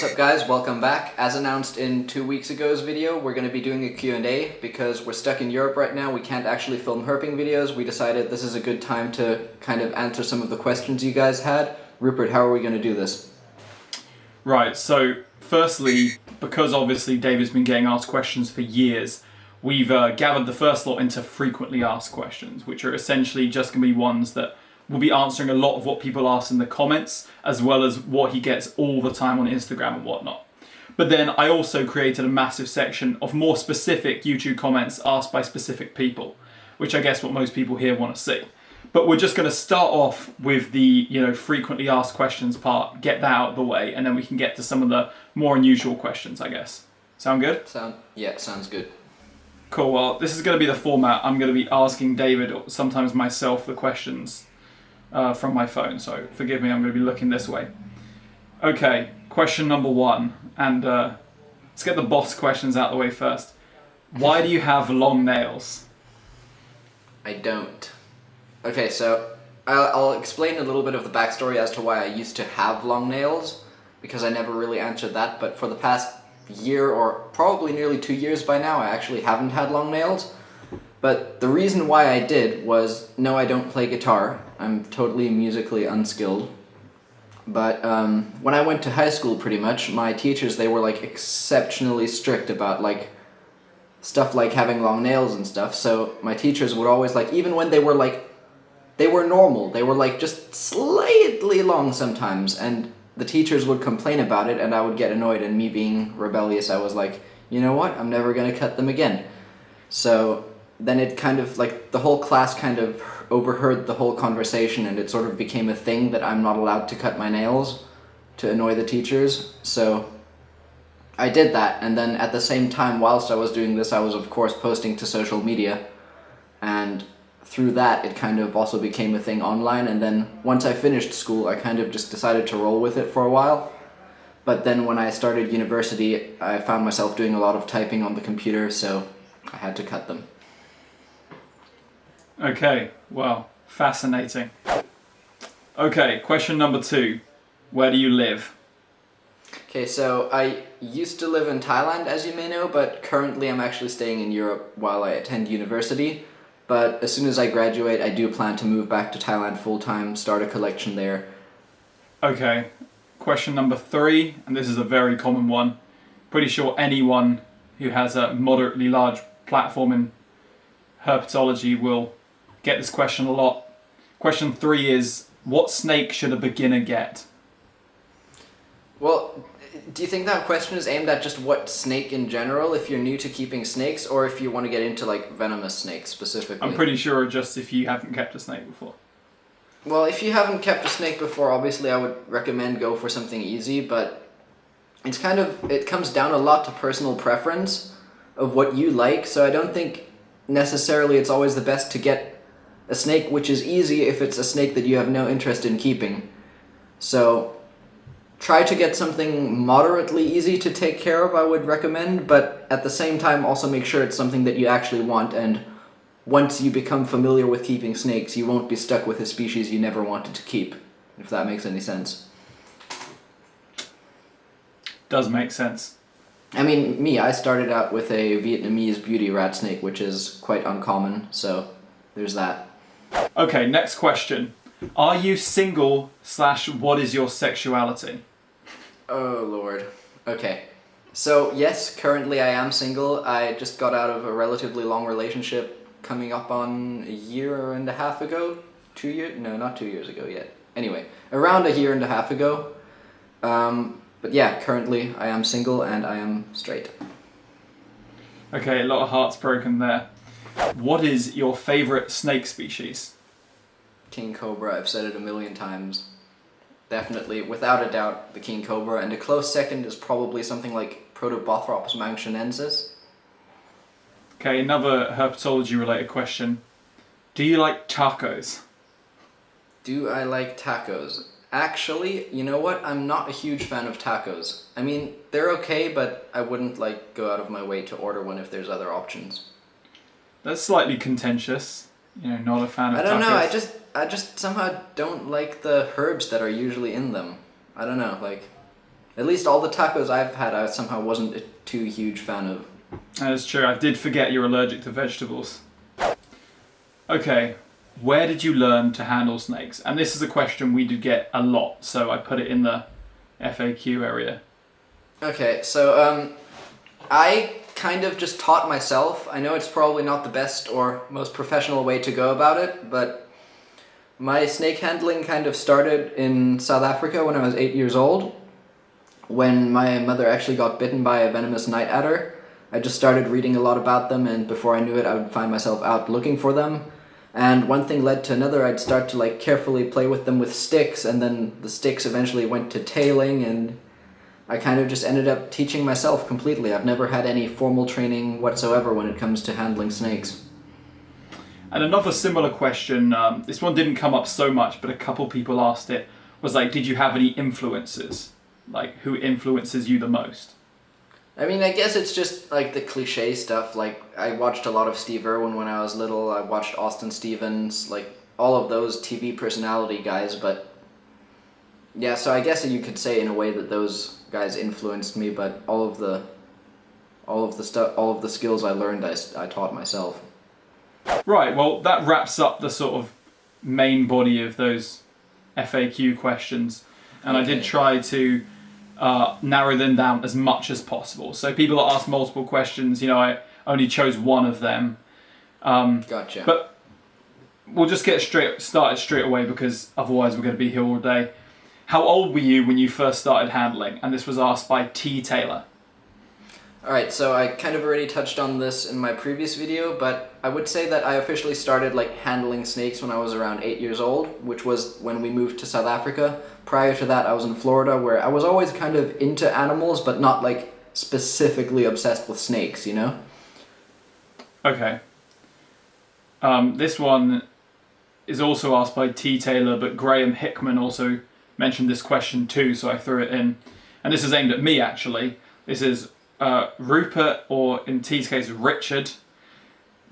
What's up guys, welcome back. As announced in 2 weeks ago's video, we're going to be doing a Q&A because we're stuck in Europe right now. We can't actually film herping videos. We decided this is a good time to kind of answer some of the questions you guys had. Rupert, how are we going to do this? Right, so firstly, because obviously David's been getting asked questions for years, we've gathered the first lot into frequently asked questions, which are essentially just going to be ones that will be answering a lot of what people ask in the comments, as well as what he gets all the time on Instagram and whatnot. But then I also created a massive section of more specific YouTube comments asked by specific people, which I guess what most people here want to see. But we're just going to start off with the, frequently asked questions part, get that out of the way, and then we can get to some of the more unusual questions, I guess. Sound good? Sounds good. Cool, well, this is going to be the format. I'm going to be asking David, or sometimes myself, the questions from my phone, so forgive me, I'm going to be looking this way. Okay, question number one, and let's get the boss questions out of the way first. Why do you have long nails? I don't. Okay, so I'll explain a little bit of the backstory as to why I used to have long nails, because I never really answered that, but for the past year, or probably nearly 2 years by now, I actually haven't had long nails. But the reason why I did was, no, I don't play guitar. I'm totally musically unskilled. But when I went to high school, pretty much, my teachers, they were like exceptionally strict about like stuff like having long nails and stuff. So my teachers would always like, even when they were normal, they were like just slightly long sometimes. And the teachers would complain about it and I would get annoyed, and me being rebellious, I was like, you know what, I'm never gonna cut them again. So then it kind of, like, the whole class kind of overheard the whole conversation, and it sort of became a thing that I'm not allowed to cut my nails to annoy the teachers. So I did that, and then at the same time, whilst I was doing this, I was of course posting to social media, and through that it kind of also became a thing online. And then once I finished school, I kind of just decided to roll with it for a while. But then when I started university, I found myself doing a lot of typing on the computer, so I had to cut them. Okay, well, fascinating. Okay, question number two. Where do you live? Okay, so I used to live in Thailand, as you may know, but currently I'm actually staying in Europe while I attend university. But as soon as I graduate, I do plan to move back to Thailand full-time, start a collection there. Okay, question number three, and this is a very common one. Pretty sure anyone who has a moderately large platform in herpetology will get this question a lot. Question three is, what snake should a beginner get? Well, do you think that question is aimed at just what snake in general, if you're new to keeping snakes, or if you want to get into like venomous snakes specifically? I'm pretty sure just if you haven't kept a snake before. Well, if you haven't kept a snake before, obviously I would recommend go for something easy, but it comes down a lot to personal preference of what you like, so I don't think necessarily it's always the best to get a snake which is easy if it's a snake that you have no interest in keeping. So try to get something moderately easy to take care of, I would recommend, but at the same time also make sure it's something that you actually want, and once you become familiar with keeping snakes, you won't be stuck with a species you never wanted to keep, if that makes any sense. Does make sense. I mean, I started out with a Vietnamese beauty rat snake, which is quite uncommon, so there's that. Okay, next question. Are you single / what is your sexuality? Oh lord. Okay. So yes, currently I am single. I just got out of a relatively long relationship coming up on a year and a half ago. 2 years? No, not 2 years ago yet. Anyway, around a year and a half ago. But yeah, currently I am single and I am straight. Okay, a lot of hearts broken there. What is your favorite snake species? King cobra, I've said it a million times. Definitely, without a doubt, the king cobra, and a close second is probably something like Protobothrops manchinensis. Okay, another herpetology related question. Do you like tacos? Do I like tacos? Actually, you know what? I'm not a huge fan of tacos. I mean, they're okay, but I wouldn't like go out of my way to order one if there's other options. That's slightly contentious. Not a fan of tacos. I don't know, I just somehow don't like the herbs that are usually in them. I don't know, like, At least all the tacos I've had, I somehow wasn't a too huge fan of. That is true. I did forget you're allergic to vegetables. Okay, where did you learn to handle snakes? And this is a question we do get a lot, so I put it in the FAQ area. Okay, so I kind of just taught myself. I know it's probably not the best or most professional way to go about it, but my snake handling kind of started in South Africa when I was 8 years old, when my mother actually got bitten by a venomous night adder. I just started reading a lot about them, and before I knew it, I would find myself out looking for them. And one thing led to another. I'd start to like carefully play with them with sticks, and then the sticks eventually went to tailing, and I kind of just ended up teaching myself completely. I've never had any formal training whatsoever when it comes to handling snakes. And another similar question, this one didn't come up so much, but a couple people asked it, was like, did you have any influences? Like, who influences you the most? I mean, I guess it's just like the cliche stuff. Like, I watched a lot of Steve Irwin when I was little. I watched Austin Stevens, like all of those TV personality guys. But yeah, so I guess you could say in a way that those guys influenced me. But all of the skills I learned, I taught myself. Right. Well, that wraps up the sort of main body of those FAQ questions, and Okay. I did try to narrow them down as much as possible. So people that ask multiple questions, you know, I only chose one of them. Gotcha. But we'll just get started straight away, because otherwise we're going to be here all day. How old were you when you first started handling? And this was asked by T. Taylor. Alright, so I kind of already touched on this in my previous video, but I would say that I officially started like handling snakes when I was around 8 years old, which was when we moved to South Africa. Prior to that, I was in Florida, where I was always kind of into animals, but not like specifically obsessed with snakes, you know? Okay. This one is also asked by T. Taylor, but Graham Hickman also mentioned this question too, so I threw it in. And this is aimed at me, actually. This is Rupert, or in T's case, Richard.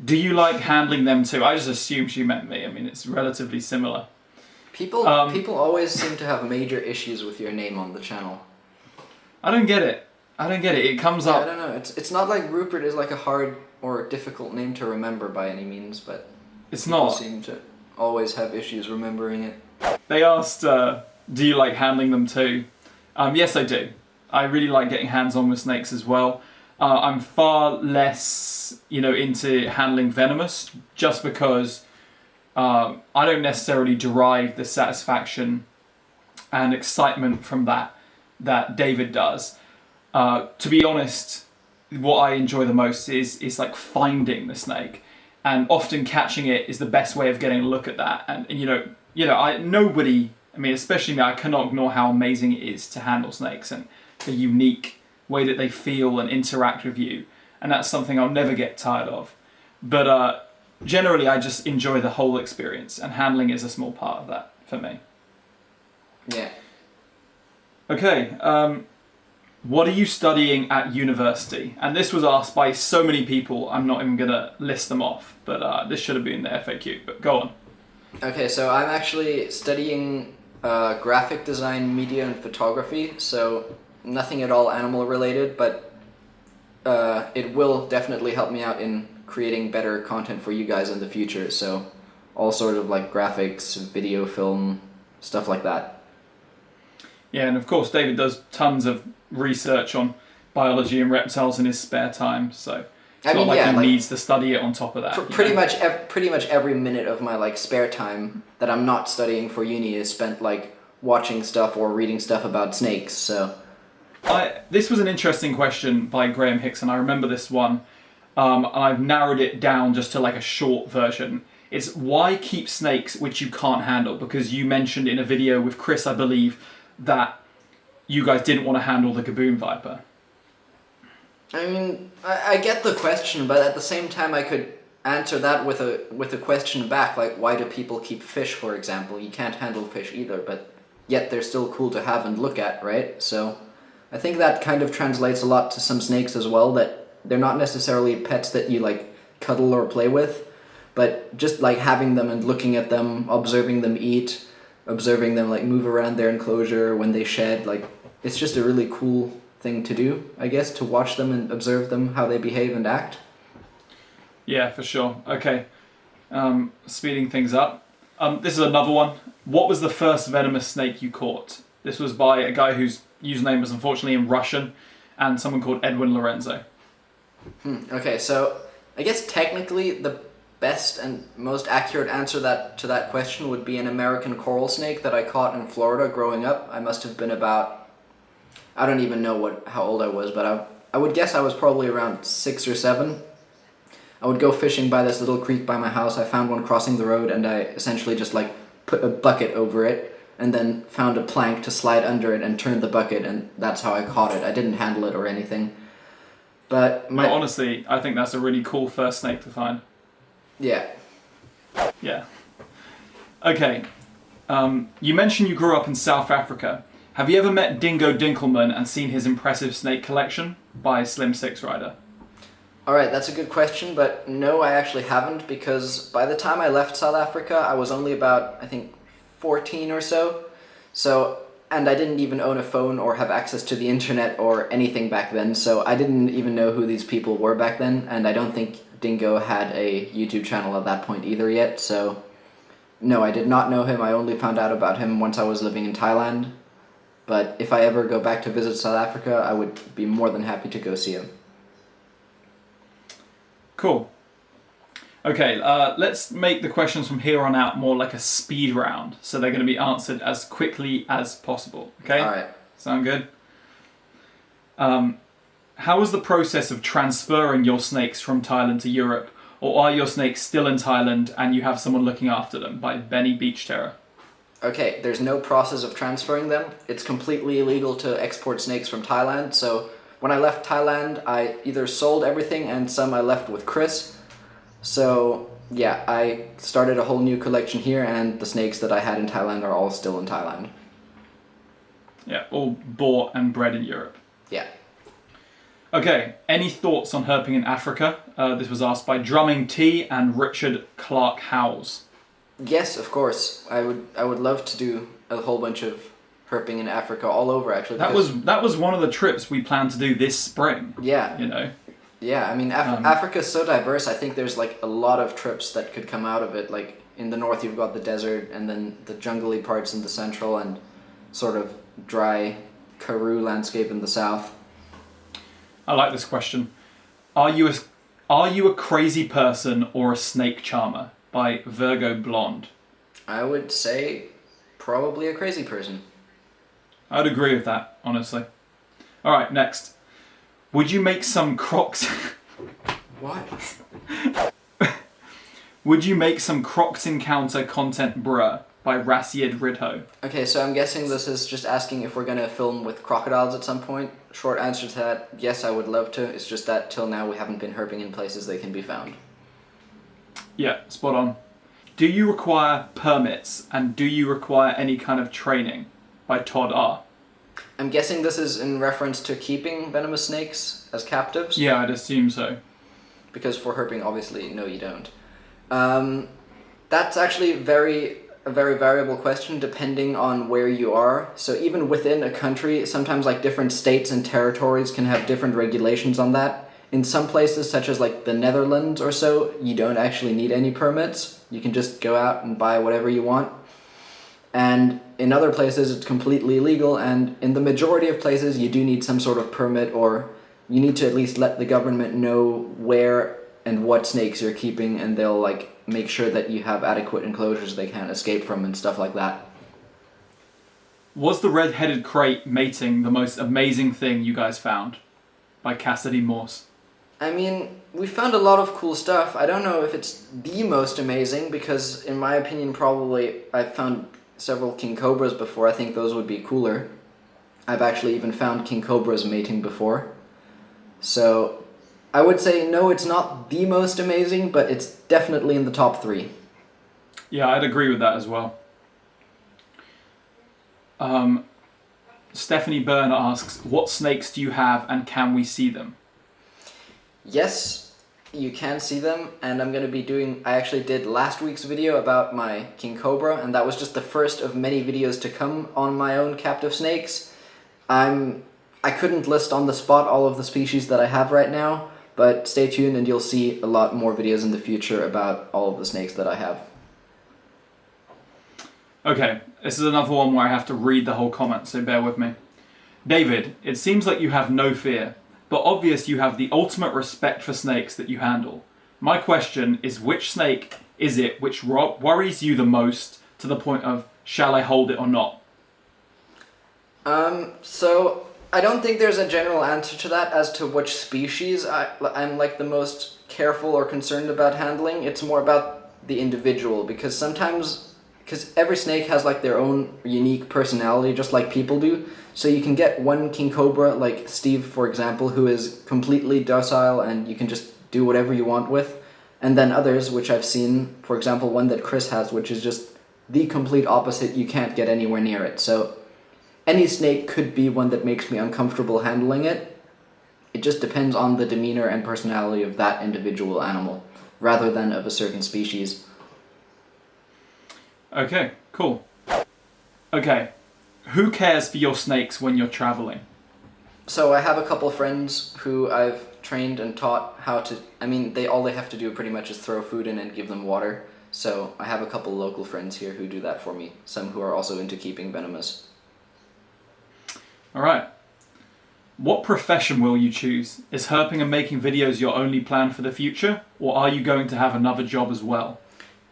Do you like handling them too? I just assumed she meant me. I mean, it's relatively similar. People always seem to have major issues with your name on the channel. I don't get it. It comes I up. don't know. It's not like Rupert is like a hard or difficult name to remember by any means, but It's people not. seem to always have issues remembering it. They asked, do you like handling them too? Yes, I do. I really like getting hands-on with snakes as well. I'm far less, into handling Venomous, just because I don't necessarily derive the satisfaction and excitement from that David does. To be honest, what I enjoy the most is like finding the snake, and often catching it is the best way of getting a look at that. And nobody, I mean, especially me, I cannot ignore how amazing it is to handle snakes and the unique way that they feel and interact with you, and that's something I'll never get tired of. But generally, I just enjoy the whole experience, and handling is a small part of that for me. Yeah. Okay, what are you studying at university? And this was asked by so many people, I'm not even going to list them off, but this should have been the FAQ, but go on. Okay, so I'm actually studying graphic design, media, and photography, so nothing at all animal related, but it will definitely help me out in creating better content for you guys in the future, so all sort of like graphics, video, film, stuff like that. Yeah, and of course David does tons of research on biology and reptiles in his spare time, so it's not like he needs to study it on top of that. Pretty much every minute of my like spare time that I'm not studying for uni is spent like watching stuff or reading stuff about snakes, so... This was an interesting question by Graham Hickson. I remember this one. And I've narrowed it down just to like a short version. It's why keep snakes which you can't handle? Because you mentioned in a video with Chris, I believe, that you guys didn't want to handle the Gaboon Viper. I mean, I get the question, but at the same time I could answer that with a question back, like why do people keep fish, for example? You can't handle fish either, but yet they're still cool to have and look at, right? So I think that kind of translates a lot to some snakes as well, that they're not necessarily pets that you like cuddle or play with, but just like having them and looking at them, observing them eat, observing them like move around their enclosure when they shed, like it's just a really cool thing to do, I guess, to watch them and observe them, how they behave and act. Yeah, for sure. Okay, speeding things up. This is another one. What was the first venomous snake you caught? This was by a guy whose username was unfortunately in Russian, and someone called Edwin Lorenzo. Okay, so I guess technically the best and most accurate answer to that question would be an American coral snake that I caught in Florida growing up. I must have been about, I don't even know how old I was, but I would guess I was probably around 6 or 7. I would go fishing by this little creek by my house. I found one crossing the road, and I essentially just like put a bucket over it and then found a plank to slide under it and turned the bucket, and that's how I caught it. I didn't handle it or anything. But No, honestly, I think that's a really cool first snake to find. Yeah. Yeah. Okay. You mentioned you grew up in South Africa. Have you ever met Dingo Dinkelman and seen his impressive snake collection? By Slim Six Rider. Alright, that's a good question, but no, I actually haven't, because by the time I left South Africa, I was only about, I think, 14 or so. And I didn't even own a phone or have access to the internet or anything back then, so I didn't even know who these people were back then, and I don't think Dingo had a YouTube channel at that point either yet, so no, I did not know him. I only found out about him once I was living in Thailand, but if I ever go back to visit South Africa, I would be more than happy to go see him. Cool. Okay, let's make the questions from here on out more like a speed round, so they're going to be answered as quickly as possible. Okay? Alright. Sound good? How was the process of transferring your snakes from Thailand to Europe, or are your snakes still in Thailand and you have someone looking after them? By Benny Beach Terror. Okay, there's no process of transferring them. It's completely illegal to export snakes from Thailand, so when I left Thailand, I either sold everything and some I left with Chris. So, yeah, I started a whole new collection here, and the snakes that I had in Thailand are all still in Thailand. Yeah, all bought and bred in Europe. Yeah. Okay, any thoughts on herping in Africa? This was asked by Drumming T and Richard Clark Howells. Yes, of course. I would love to do a whole bunch of herping in Africa, all over actually. That was one of the trips we planned to do this spring. Yeah. You know. Yeah, I mean, Africa's so diverse. I think there's like a lot of trips that could come out of it. Like in the north, you've got the desert, and then the jungly parts in the central, and sort of dry Karoo landscape in the south. I like this question. Are you a crazy person or a snake charmer? By Virgo Blonde. I would say probably a crazy person. I'd agree with that, honestly. All right, next. Would you make some Crocs? What? Would you make some Crocs encounter content, bruh? By Rassiad Ridho. Okay, so I'm guessing this is just asking if we're gonna film with crocodiles at some point. Short answer to that, yes, I would love to. It's just that till now we haven't been herping in places they can be found. Yeah, spot on. Do you require permits, and do you require any kind of training? By Todd R. I'm guessing this is in reference to keeping venomous snakes as captives? Yeah, I'd assume so. Because for herping, obviously, no, you don't. That's actually a very variable question depending on where you are. So even within a country, sometimes like different states and territories can have different regulations on that. In some places, such as like the Netherlands or so, you don't actually need any permits. You can just go out and buy whatever you want. And in other places, it's completely illegal. And in the majority of places, you do need some sort of permit, or you need to at least let the government know where and what snakes you're keeping, and they'll like make sure that you have adequate enclosures they can't escape from and stuff like that. Was the red-headed crate mating the most amazing thing you guys found? By Cassidy Morse. I mean, we found a lot of cool stuff. I don't know if it's the most amazing, because in my opinion, probably I've found several king cobras before. I think those would be cooler. I've actually even found king cobras mating before. So I would say no, it's not the most amazing, but it's definitely in the top 3. Yeah, I'd agree with that as well. Stephanie Byrne asks, what snakes do you have and can we see them? Yes, you can see them, and I'm going to be doing... I actually did last week's video about my king cobra, and that was just the first of many videos to come on my own captive snakes. I couldn't list on the spot all of the species that I have right now, but stay tuned and you'll see a lot more videos in the future about all of the snakes that I have. Okay, this is another one where I have to read the whole comment, so bear with me. David, it seems like you have no fear, but obvious you have the ultimate respect for snakes that you handle. My question is, which snake is it which worries you the most to the point of, shall I hold it or not? So I don't think there's a general answer to that as to which species I'm like the most careful or concerned about handling. It's more about the individual, because every snake has like their own unique personality, just like people do. So you can get one king cobra, like Steve, for example, who is completely docile and you can just do whatever you want with. And then others, which I've seen, for example, one that Chris has, which is just the complete opposite. You can't get anywhere near it. So any snake could be one that makes me uncomfortable handling it. It just depends on the demeanor and personality of that individual animal, rather than of a certain species. Okay, cool. Okay, who cares for your snakes when you're traveling? So I have a couple friends who I've trained and taught how to... all they have to do pretty much is throw food in and give them water. So I have a couple local friends here who do that for me. Some who are also into keeping Venomous. Alright. What profession will you choose? Is herping and making videos your only plan for the future? Or are you going to have another job as well?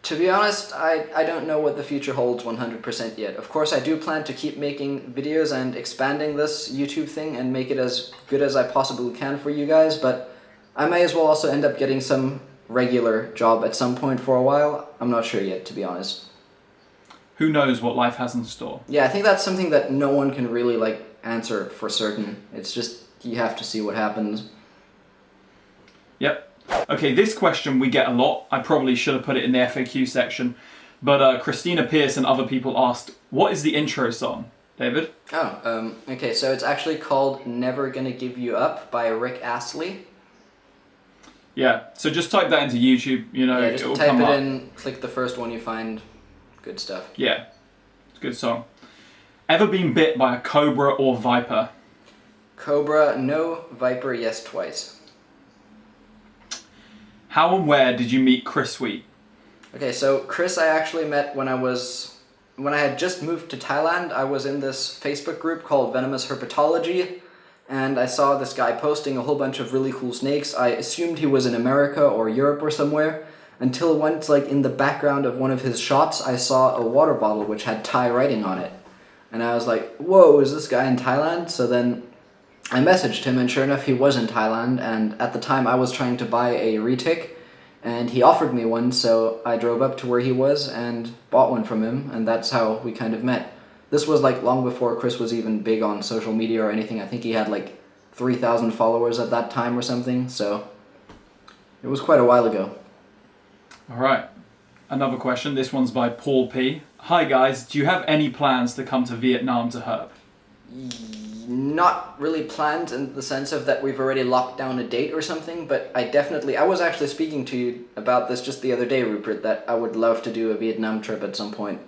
To be honest, I don't know what the future holds 100% yet. Of course, I do plan to keep making videos and expanding this YouTube thing and make it as good as I possibly can for you guys, but I may as well also end up getting some regular job at some point for a while. I'm not sure yet, to be honest. Who knows what life has in store? Yeah, I think that's something that no one can really answer for certain. It's just, you have to see what happens. Yep. Okay, this question we get a lot. I probably should have put it in the FAQ section. But Christina Pierce and other people asked, what is the intro song? David? Okay, so it's actually called Never Gonna Give You Up by Rick Astley. Yeah, so just type that into YouTube, Yeah, just it'll type come it up. in, click the first one you find. Good stuff. Yeah, it's a good song. Ever been bit by a cobra or viper? Cobra, no. Viper, yes, twice. How and where did you meet Chris Sweet? Okay, so Chris I actually met when I had just moved to Thailand. I was in this Facebook group called Venomous Herpetology, and I saw this guy posting a whole bunch of really cool snakes. I assumed he was in America or Europe or somewhere, until once, in the background of one of his shots, I saw a water bottle which had Thai writing on it. And I was like, whoa, is this guy in Thailand? So then I messaged him, and sure enough, he was in Thailand, and at the time I was trying to buy a retic, and he offered me one, so I drove up to where he was and bought one from him, and that's how we kind of met. This was long before Chris was even big on social media or anything. I think he had 3,000 followers at that time or something, so it was quite a while ago. Alright, another question. This one's by Paul P. Hi guys, do you have any plans to come to Vietnam to herp? Not really planned in the sense of that we've already locked down a date or something, but I was actually speaking to you about this just the other day, Rupert, that I would love to do a Vietnam trip at some point.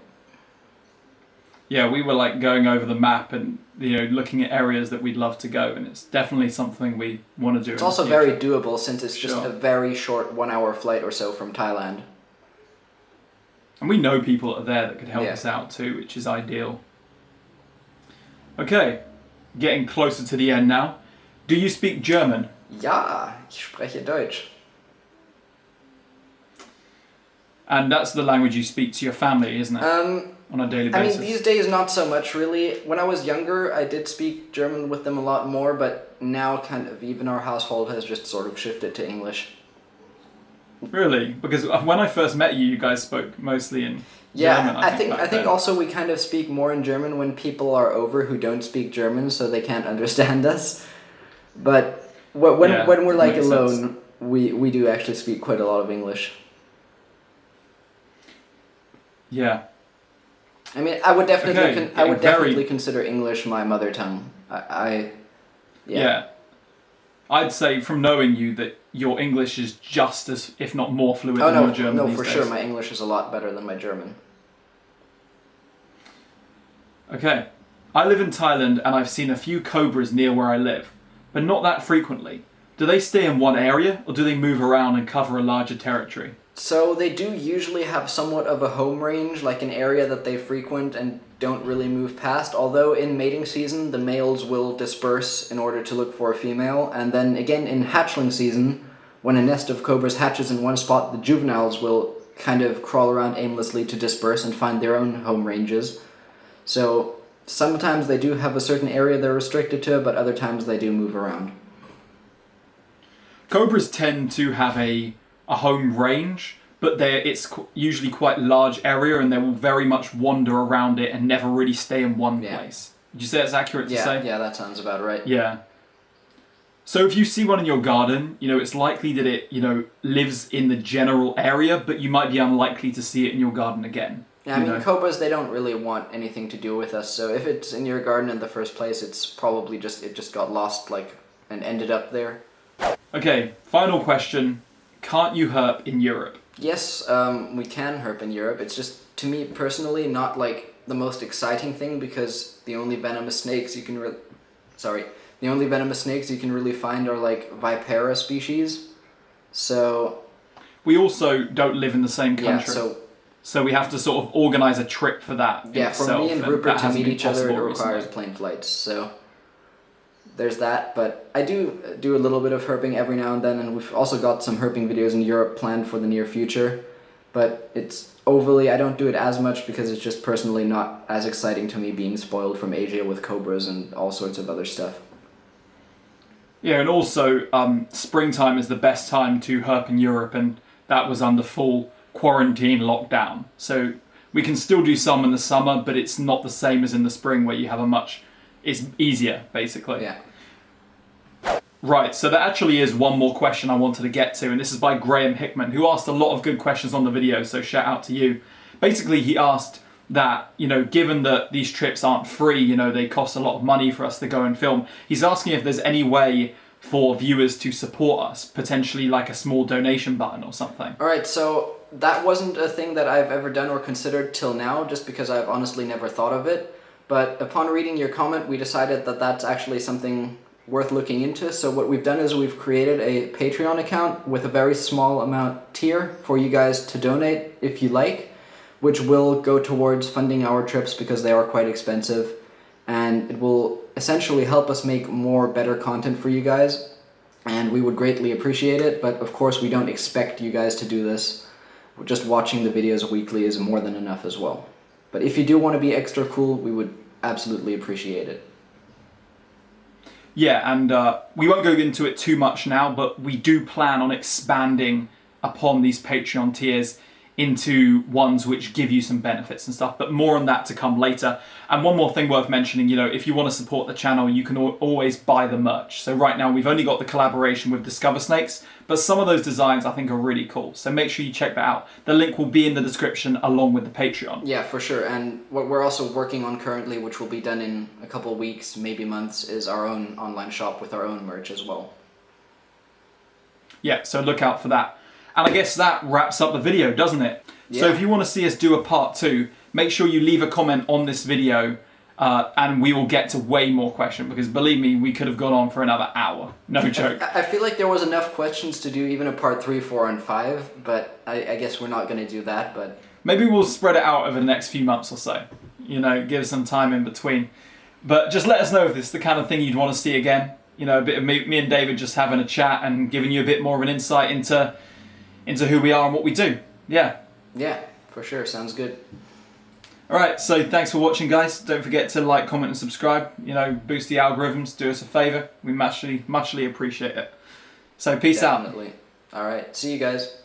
Yeah, we were going over the map and looking at areas that we'd love to go, and it's definitely something we want to do. It's also very doable since it's just a very short 1-hour flight or so from Thailand. And we know people are there that could help us out too, which is ideal. Okay, getting closer to the end now. Do you speak German? Ja, ich spreche Deutsch. And that's the language you speak to your family, isn't it? On a daily basis. These days not so much really. When I was younger, I did speak German with them a lot more, but now kind of even our household has just sort of shifted to English. Really? Because when I first met you, you guys spoke mostly in German. I think also we kind of speak more in German when people are over who don't speak German, so they can't understand us. But when we're alone, we do actually speak quite a lot of English. Yeah. I would definitely consider English my mother tongue. Yeah. I'd say from knowing you that your English is just as, if not more fluent than your German no, these for days. sure. My English is a lot better than my German. Okay. I live in Thailand and I've seen a few cobras near where I live, but not that frequently. Do they stay in one area or do they move around and cover a larger territory? So they do usually have somewhat of a home range, like an area that they frequent and don't really move past, although in mating season the males will disperse in order to look for a female, and then again in hatchling season, when a nest of cobras hatches in one spot, the juveniles will kind of crawl around aimlessly to disperse and find their own home ranges. So sometimes they do have a certain area they're restricted to, but other times they do move around. Cobras tend to have a home range, but it's usually quite large area and they will very much wander around it and never really stay in one place. Would you say that's accurate to say? Yeah, that sounds about right. Yeah. So if you see one in your garden, it's likely that it, lives in the general area, but you might be unlikely to see it in your garden again. Yeah, I mean, cobras, they don't really want anything to do with us, so if it's in your garden in the first place, it's probably it just got lost, and ended up there. Okay, final question. Can't you herp in Europe? Yes, we can herp in Europe. It's just, to me personally, not the most exciting thing, because the only venomous snakes you can really find are vipera species. So we also don't live in the same country. Yeah, so we have to sort of organize a trip for that. Yeah, for me and Rupert to meet each other, it requires plane flights. So there's that, but I do a little bit of herping every now and then, and we've also got some herping videos in Europe planned for the near future, but I don't do it as much because it's just personally not as exciting to me being spoiled from Asia with cobras and all sorts of other stuff. Yeah, and also springtime is the best time to herp in Europe, and that was under full quarantine lockdown. So we can still do some in the summer, but it's not the same as in the spring where you have it's easier, basically. Yeah. Right, so that actually is one more question I wanted to get to, and this is by Graham Hickman, who asked a lot of good questions on the video, so shout out to you. Basically, he asked that, given that these trips aren't free, they cost a lot of money for us to go and film, he's asking if there's any way for viewers to support us, potentially like a small donation button or something. Alright, so that wasn't a thing that I've ever done or considered till now, just because I've honestly never thought of it. But upon reading your comment, we decided that that's actually something worth looking into. So what we've done is we've created a Patreon account with a very small amount tier for you guys to donate if you like, which will go towards funding our trips because they are quite expensive. And it will essentially help us make better content for you guys. And we would greatly appreciate it. But of course, we don't expect you guys to do this. Just watching the videos weekly is more than enough as well. But if you do want to be extra cool, we would absolutely appreciate it. Yeah, and we won't go into it too much now, but we do plan on expanding upon these Patreon tiers into ones which give you some benefits and stuff, but more on that to come later. And one more thing worth mentioning, if you want to support the channel, you can always buy the merch. So right now we've only got the collaboration with Discover Snakes, but some of those designs I think are really cool. So make sure you check that out. The link will be in the description along with the Patreon. Yeah, for sure. And what we're also working on currently, which will be done in a couple weeks, maybe months, is our own online shop with our own merch as well. Yeah, so look out for that. And I guess that wraps up the video, doesn't it? Yeah. So if you want to see us do a part 2, make sure you leave a comment on this video and we will get to way more questions, because believe me, we could have gone on for another hour. No joke. I feel like there was enough questions to do even a part 3, 4, and 5, but I guess we're not going to do that. But maybe we'll spread it out over the next few months or so. Give some time in between. But just let us know if this is the kind of thing you'd want to see again. A bit of me and David just having a chat and giving you a bit more of an insight into who we are and what we do. Yeah, for sure. Sounds good. Alright, so thanks for watching, guys. Don't forget to like, comment and subscribe. Boost the algorithms, do us a favour. We muchly appreciate it. So peace out. Definitely. Alright, see you guys.